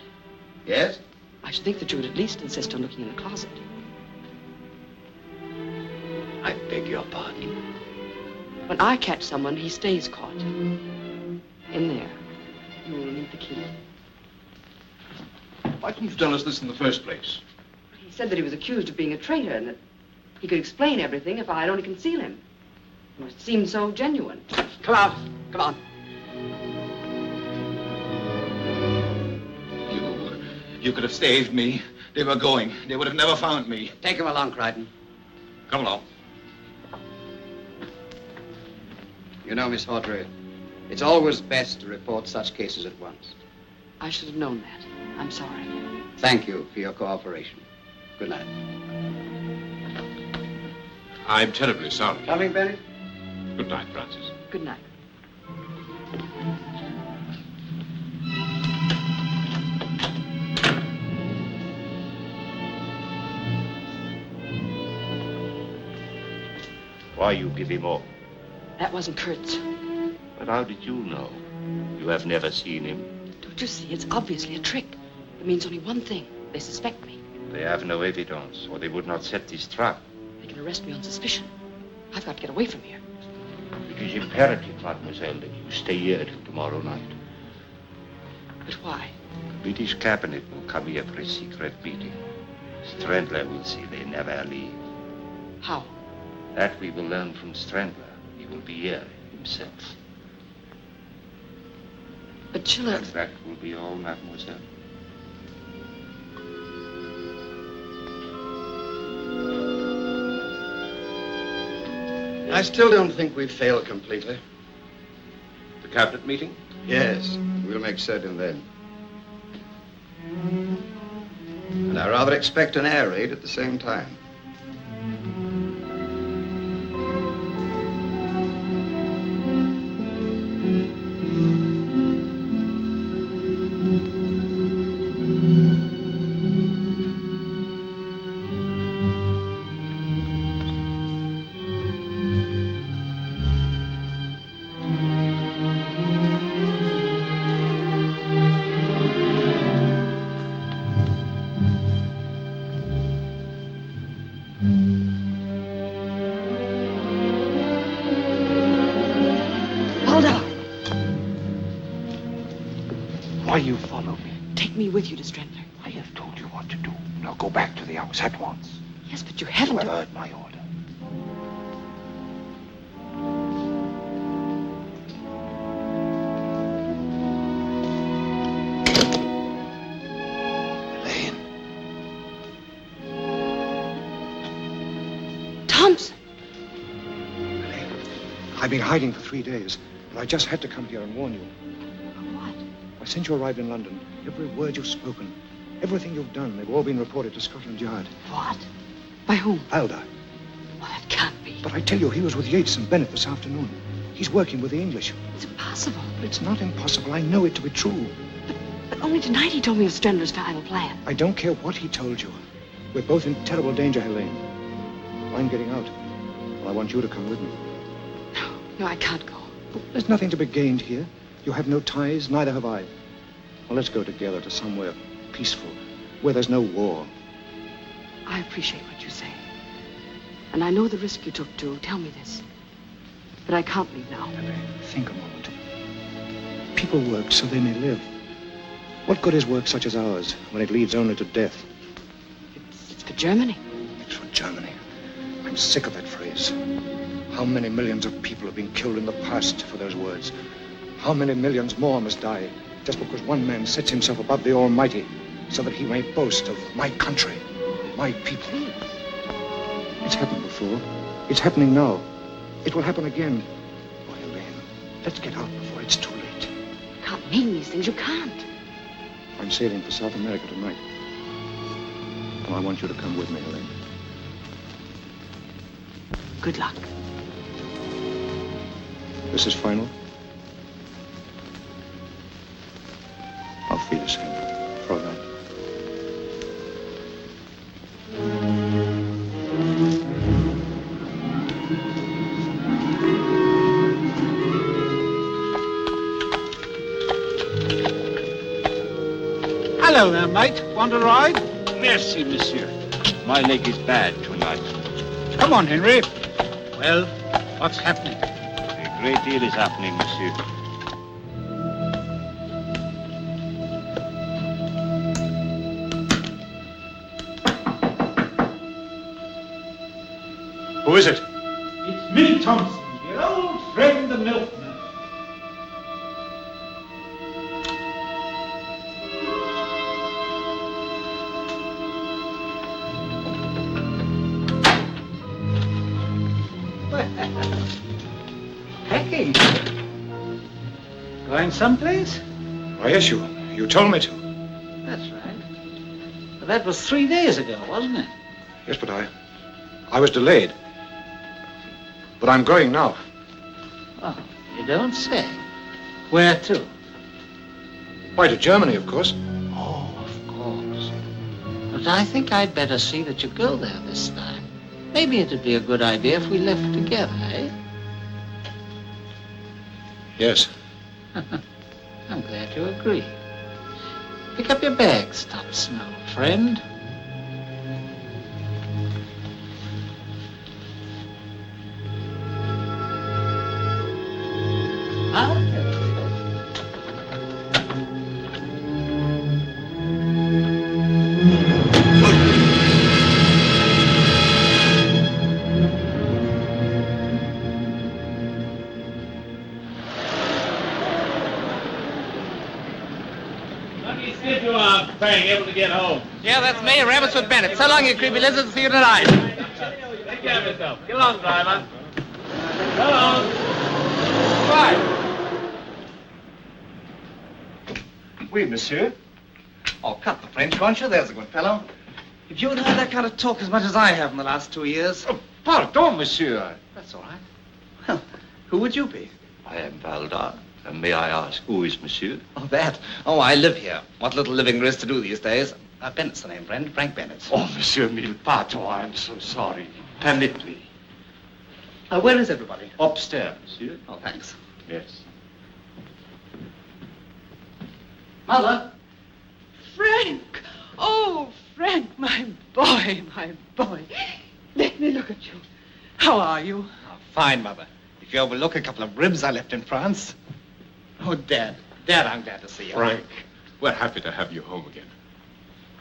Speaker 13: Yes?
Speaker 8: I should think that you would at least insist on looking in the closet.
Speaker 13: I beg your pardon.
Speaker 8: When I catch someone, he stays caught. In there. You will need the key.
Speaker 9: Why didn't you tell us this in the first place?
Speaker 8: He said that he was accused of being a traitor and that he could explain everything if I'd only conceal him. It seemed so genuine.
Speaker 19: Come out. Come on. You could have saved me. They were going. They would have never found me.
Speaker 13: Take him along, Crichton.
Speaker 19: Come along.
Speaker 13: You know, Miss Hawtrey, it's always best to report such cases at once.
Speaker 8: I should have known that. I'm sorry.
Speaker 13: Thank you for your cooperation. Good night.
Speaker 11: I'm terribly sorry.
Speaker 13: Coming, Bennett?
Speaker 11: Good night, Francis.
Speaker 8: Good night.
Speaker 10: Why you give him up?
Speaker 8: That wasn't Kurtz.
Speaker 10: But how did you know? You have never seen him.
Speaker 8: Don't you see? It's obviously a trick. It means only one thing. They suspect me.
Speaker 10: They have no evidence, or they would not set this trap.
Speaker 8: They can arrest me on suspicion. I've got to get away from here.
Speaker 10: It is imperative, mademoiselle, that you stay here till tomorrow night.
Speaker 8: But why?
Speaker 10: The British cabinet will come here for a secret meeting. Strendler will say they never leave.
Speaker 8: How?
Speaker 10: That we will learn from Strendler. He will be here himself.
Speaker 8: But Schiller...
Speaker 10: And that will be all, mademoiselle.
Speaker 2: I still don't think we've failed completely.
Speaker 11: The cabinet meeting?
Speaker 2: Yes, we'll make certain then. And I rather expect an air raid at the same time.
Speaker 9: Why you follow me?
Speaker 8: Take me with you to Strendler.
Speaker 9: I have told you what to do. Now go back to the house at once.
Speaker 8: Yes, but you haven't...
Speaker 9: You have heard my order.
Speaker 8: Elaine. Thompson!
Speaker 9: Elaine, I've been hiding for 3 days, but I just had to come here and warn you. Since you arrived in London, every word you've spoken, everything you've done, they've all been reported to Scotland Yard.
Speaker 8: What? By whom?
Speaker 9: Alda.
Speaker 8: Well, that can't be.
Speaker 9: But I tell you, he was with Yates and Bennett this afternoon. He's working with the English.
Speaker 8: It's impossible.
Speaker 9: It's not impossible. I know it to be true.
Speaker 8: But only tonight he told me of Strendler's final plan.
Speaker 9: I don't care what he told you. We're both in terrible danger, Helene. I'm getting out. Well, I want you to come with me.
Speaker 8: No, I can't go.
Speaker 9: But there's nothing to be gained here. You have no ties, neither have I. Well, let's go together to somewhere peaceful, where there's no war.
Speaker 8: I appreciate what you say. And I know the risk you took to tell me this. But I can't leave now.
Speaker 9: Think a moment. People work so they may live. What good is work such as ours when it leads only to death?
Speaker 8: It's for Germany.
Speaker 9: It's for Germany. I'm sick of that phrase. How many millions of people have been killed in the past for those words? How many millions more must die just because one man sets himself above the Almighty so that he may boast of my country, my people? It's happened before. It's happening now. It will happen again. Oh, Helene, let's get out before it's too late.
Speaker 8: You can't mean these things. You can't.
Speaker 9: I'm sailing for South America tonight. And I want you to come with me, Helene.
Speaker 8: Good luck.
Speaker 9: This is final. Auf Wiedersehen, Fräulein.
Speaker 19: Hello there, mate. Want a ride?
Speaker 10: Merci, monsieur. My leg is bad tonight.
Speaker 19: Come on, Henry. Well, what's happening?
Speaker 10: A great deal is happening, monsieur.
Speaker 9: Who is it?
Speaker 19: It's me, Thompson, your old friend, the milkman. Packing. Going someplace?
Speaker 9: Oh, yes, you told me to.
Speaker 19: That's right. But that was 3 days ago, wasn't it?
Speaker 9: Yes, but I was delayed. But I'm going now.
Speaker 19: Oh, you don't say. Where to?
Speaker 9: Why, to Germany, of course.
Speaker 19: Oh, of course. But I think I'd better see that you go there this time. Maybe it'd be a good idea if we left together, eh?
Speaker 9: Yes.
Speaker 19: I'm glad you agree. Pick up your bags, Thompson, old friend.
Speaker 18: Lucky stiff you are, Frank, able to get home.
Speaker 20: Yeah, that's me, Arthur Bennett. So long, you creepy lizards. See you tonight.
Speaker 18: Take care of yourself. Get along, driver. Go on.
Speaker 20: Right.
Speaker 9: Oui, monsieur.
Speaker 20: Oh, cut the French, won't you? There's a good fellow. If you had heard that kind of talk as much as I have in the last 2 years...
Speaker 9: Oh, pardon, monsieur.
Speaker 20: That's all right. Well, who would you be?
Speaker 10: I am Valdar. And may I ask, who is monsieur?
Speaker 20: Oh, that? Oh, I live here. What little living there is to do these days. Bennett's the name, friend. Frank Bennett.
Speaker 10: Oh, monsieur mille pardon. I am so sorry. Permit me.
Speaker 20: Where is everybody?
Speaker 10: Upstairs, monsieur.
Speaker 20: Oh, thanks.
Speaker 10: Yes.
Speaker 20: Mother?
Speaker 12: Frank! Oh, Frank, my boy, my boy. Let me look at you. How are you?
Speaker 20: Oh, fine, Mother. If you overlook a couple of ribs I left in France. Oh, Dad. Dad, I'm glad to see you.
Speaker 11: Frank, we're happy to have you home again.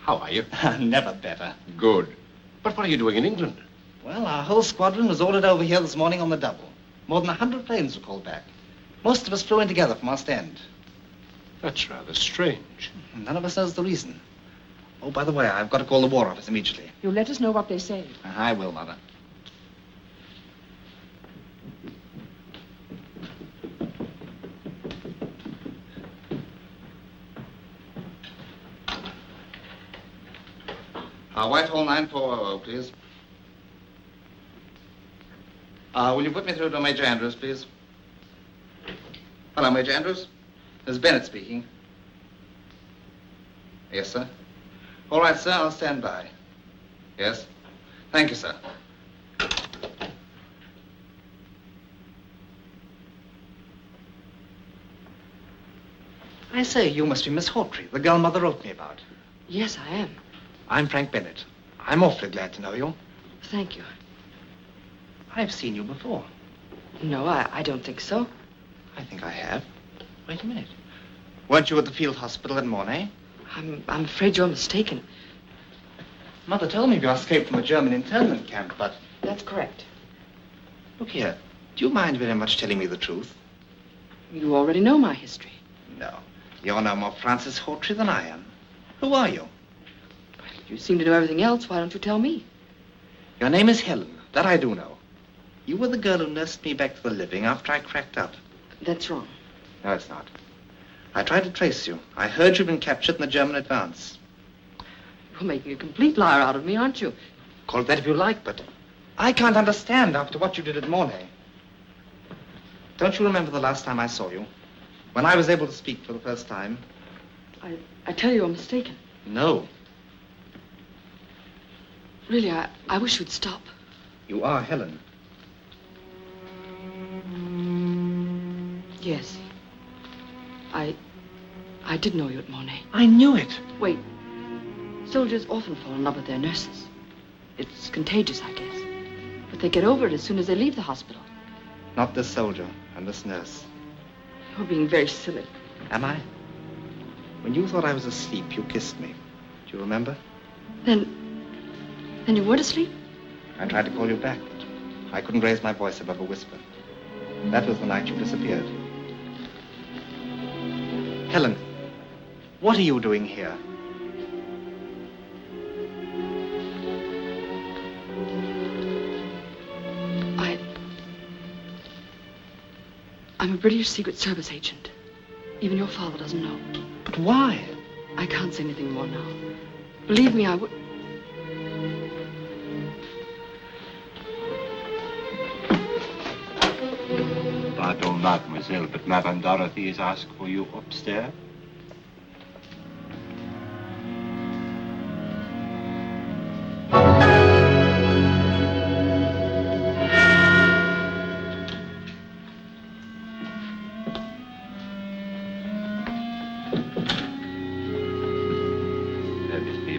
Speaker 11: How are you?
Speaker 20: Never better.
Speaker 11: Good. But what are you doing in England?
Speaker 20: Well, our whole squadron was ordered over here this morning on the double. More than 100 planes were called back. Most of us flew in together from Ostend.
Speaker 11: That's rather strange.
Speaker 20: None of us knows the reason. Oh, by the way, I've got to call the War Office immediately.
Speaker 12: You'll let us know what they say.
Speaker 20: I will, Mother. Whitehall 9400, please. Will you put me through to Major Andrews, please? Hello, Major Andrews. This is Bennett speaking. Yes, sir. All right, sir, I'll stand by. Yes. Thank you, sir. I say, you must be Miss Hawtrey, the girl Mother wrote me about.
Speaker 8: Yes, I am.
Speaker 20: I'm Frank Bennett. I'm awfully glad to know you.
Speaker 8: Thank you.
Speaker 20: I've seen you before.
Speaker 8: No, I don't think so.
Speaker 20: I think I have. Wait a minute. Weren't you at the field hospital in Mornay?
Speaker 8: I'm afraid you're mistaken.
Speaker 20: Mother told me you escaped from a German internment camp, but...
Speaker 8: That's correct.
Speaker 20: Look here, do you mind very much telling me the truth?
Speaker 8: You already know my history.
Speaker 20: No. You're no more Francis Hawtrey than I am. Who are you?
Speaker 8: You seem to know everything else. Why don't you tell me?
Speaker 20: Your name is Helen. That I do know. You were the girl who nursed me back to the living after I cracked out.
Speaker 8: That's wrong.
Speaker 20: No, it's not. I tried to trace you. I heard you'd been captured in the German advance.
Speaker 8: You're making a complete liar out of me, aren't you?
Speaker 20: Call it that if you like, but I can't understand after what you did at Mornay. Don't you remember the last time I saw you? When I was able to speak for the first time?
Speaker 8: I tell you, you're mistaken.
Speaker 20: No.
Speaker 8: Really, I wish you'd stop.
Speaker 20: You are Helen.
Speaker 8: Yes. I did know you at Mornay.
Speaker 20: I knew it.
Speaker 8: Wait. Soldiers often fall in love with their nurses. It's contagious, I guess. But they get over it as soon as they leave the hospital.
Speaker 20: Not this soldier and this nurse.
Speaker 8: You're being very silly.
Speaker 20: Am I? When you thought I was asleep, you kissed me. Do you remember?
Speaker 8: Then you weren't asleep?
Speaker 20: I tried to call you back, but I couldn't raise my voice above a whisper. That was the night you disappeared. Helen, what are you doing here?
Speaker 8: I'm a British Secret Service agent. Even your father doesn't know.
Speaker 20: But why?
Speaker 8: I can't say anything more now. Believe me, I would...
Speaker 10: Pardon, mademoiselle, but Madame Dorothy has asked for you upstairs.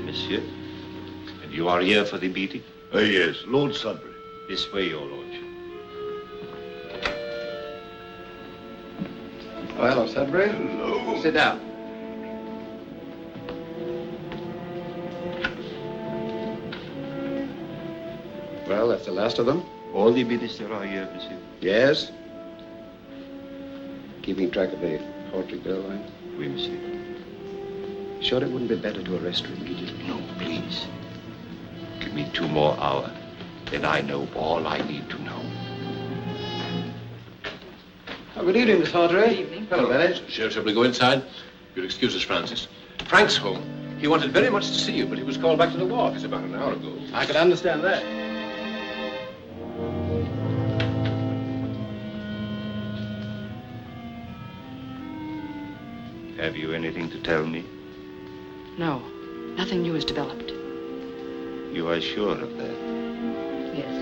Speaker 10: Monsieur. And you are here for the meeting?
Speaker 17: Yes, Lord Sudbury.
Speaker 10: This way, your lordship.
Speaker 1: Oh, hello, Sudbury.
Speaker 17: Hello.
Speaker 1: Sit down. Well, that's the last of them.
Speaker 10: All the ministers are here, monsieur.
Speaker 1: Yes. Keeping track of the Hawtrey girl line?
Speaker 10: Oui, monsieur.
Speaker 2: Sure it wouldn't be better to arrest her immediately?
Speaker 10: No, please. Give me 2 more hours. Then I know all I need to know.
Speaker 2: Oh, good evening, Miss Hawtrey.
Speaker 16: Good evening.
Speaker 11: Hello, Bennett. Shall we go inside? You'll excuse us, Francis. Frank's home. He wanted very much to see you, but he was called back to the ward about an hour ago.
Speaker 2: I could understand that.
Speaker 10: Have you anything to tell me?
Speaker 8: No, nothing new has developed.
Speaker 10: You are sure of that?
Speaker 8: Yes.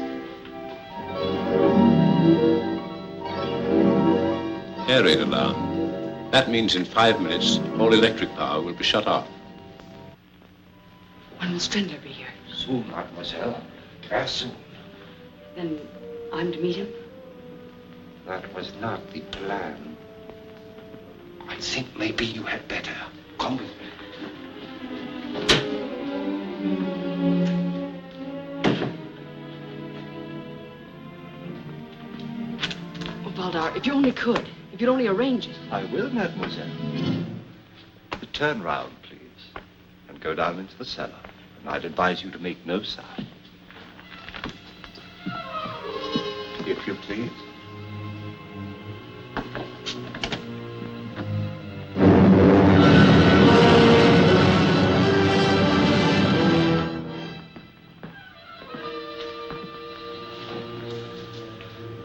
Speaker 11: Aerate alarm. That means in 5 minutes, all electric power will be shut off.
Speaker 8: When will Strendler be here?
Speaker 9: Soon, mademoiselle. Very soon.
Speaker 8: Then I'm to meet him?
Speaker 9: That was not the plan. I think maybe you had better. Come with me.
Speaker 8: Oh, Valdar, if you only could. If you'd only arrange it.
Speaker 10: I will, mademoiselle. But turn round, please, and go down into the cellar. And I'd advise you to make no sign. If you please.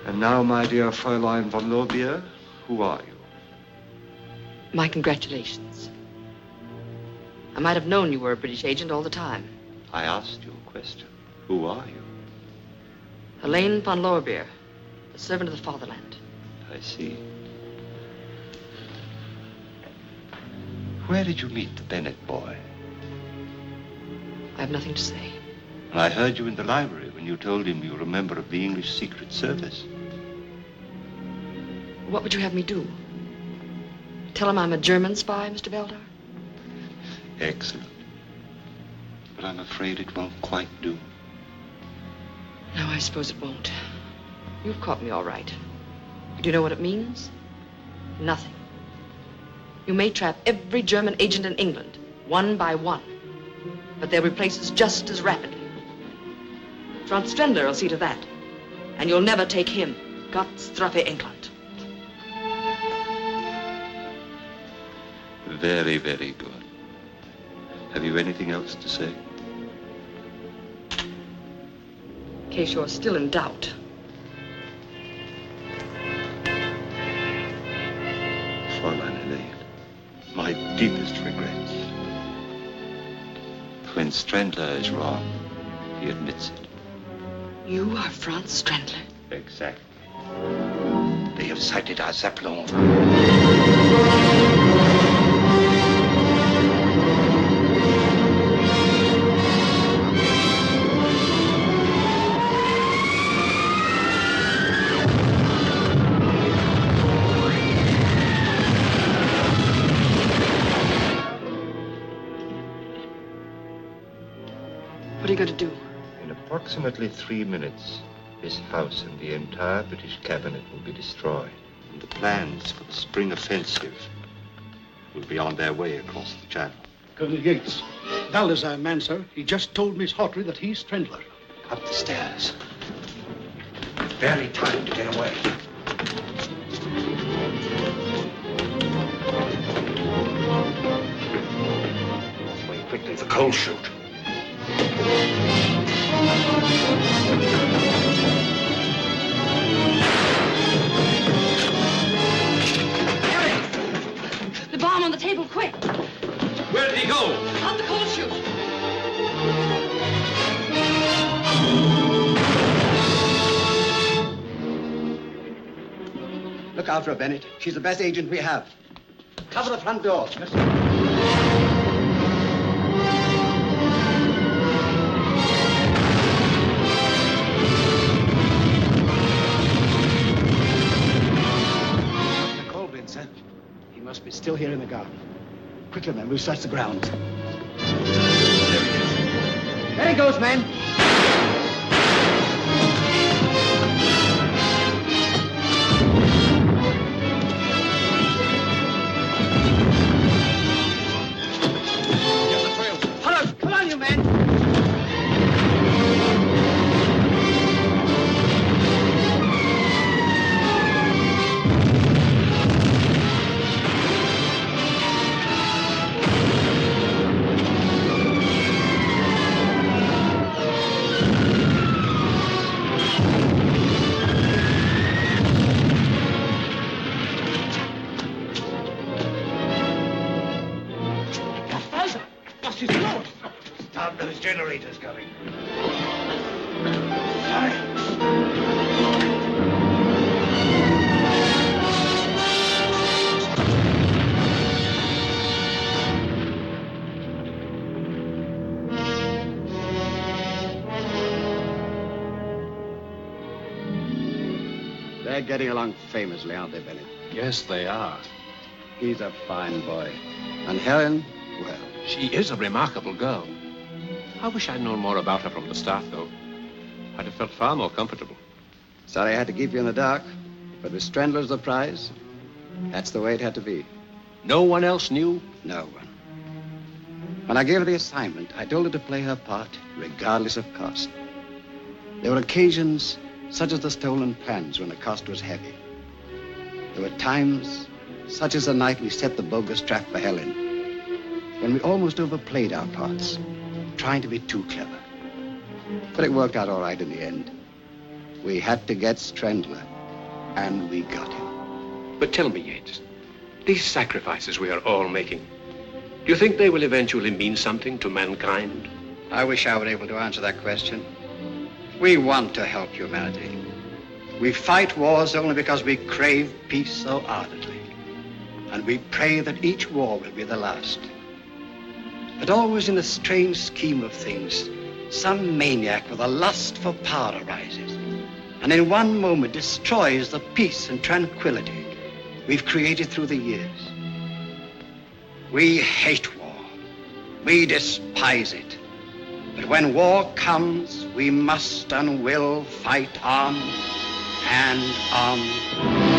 Speaker 10: And now, my dear Fräulein von Lorbier, who are you?
Speaker 8: My congratulations. I might have known you were a British agent all the time.
Speaker 10: I asked you a question. Who are you?
Speaker 8: Helene von Lorbier, the servant of the fatherland.
Speaker 10: I see. Where did you meet the Bennett boy?
Speaker 8: I have nothing to say.
Speaker 10: I heard you in the library when you told him you were a member of the English Secret Service.
Speaker 8: What would you have me do? Tell him I'm a German spy, Mr. Valdar?
Speaker 10: Excellent. But I'm afraid it won't quite do.
Speaker 8: No, I suppose it won't. You've caught me all right. But do you know what it means? Nothing. You may trap every German agent in England, one by one. But they'll replace us just as rapidly. Franz Strendler will see to that. And you'll never take him. Gott strafe England.
Speaker 10: Very, very good. Have you anything else to say?
Speaker 8: In case you're still in doubt.
Speaker 10: Fräulein Helene, my deepest regrets. When Strendler is wrong, he admits it.
Speaker 8: You are Franz Strendler?
Speaker 10: Exactly.
Speaker 9: They have sighted our Zeppelin.
Speaker 8: What are you going to do?
Speaker 2: In approximately 3 minutes, this house and the entire British cabinet will be destroyed.
Speaker 10: And the plans for the spring offensive will be on their way across the channel.
Speaker 21: Colonel Yates, Dal our man, sir. He just told Miss Hawtrey that he's Strendler.
Speaker 9: Up the stairs. Barely time to get away. Way quickly, the coal chute.
Speaker 8: The bomb on the table, quick!
Speaker 11: Where did he go?
Speaker 8: Out the coal chute!
Speaker 1: Look out for her, Bennett. She's the best agent we have. Cover the front door. Yes, sir. He must be still here in the garden. Quickly, men, we'll search the grounds. There he goes, men.
Speaker 21: lost his course.
Speaker 10: Stop those generators coming.
Speaker 13: They're getting along famously, aren't they, Bennett?
Speaker 11: Yes, they are.
Speaker 13: He's a fine boy. And Helen, well...
Speaker 11: She is a remarkable girl. I wish I'd known more about her from the start, though. I'd have felt far more comfortable.
Speaker 13: Sorry I had to keep you in the dark, but with Strendler's the prize, that's the way it had to be.
Speaker 11: No one else knew?
Speaker 13: No one. When I gave her the assignment, I told her to play her part, regardless of cost. There were occasions such as the stolen plans when the cost was heavy. There were times, such as the night we set the bogus trap for Helen, when we almost overplayed our parts, trying to be too clever. But it worked out all right in the end. We had to get Strendler, and we got him.
Speaker 11: But tell me, Yates, these sacrifices we are all making, do you think they will eventually mean something to mankind?
Speaker 13: I wish I were able to answer that question. We want to help humanity. We fight wars only because we crave peace so ardently. And we pray that each war will be the last. But always in the strange scheme of things, some maniac with a lust for power arises, and in one moment destroys the peace and tranquility we've created through the years. We hate war. We despise it. But when war comes, we must and will fight on and on.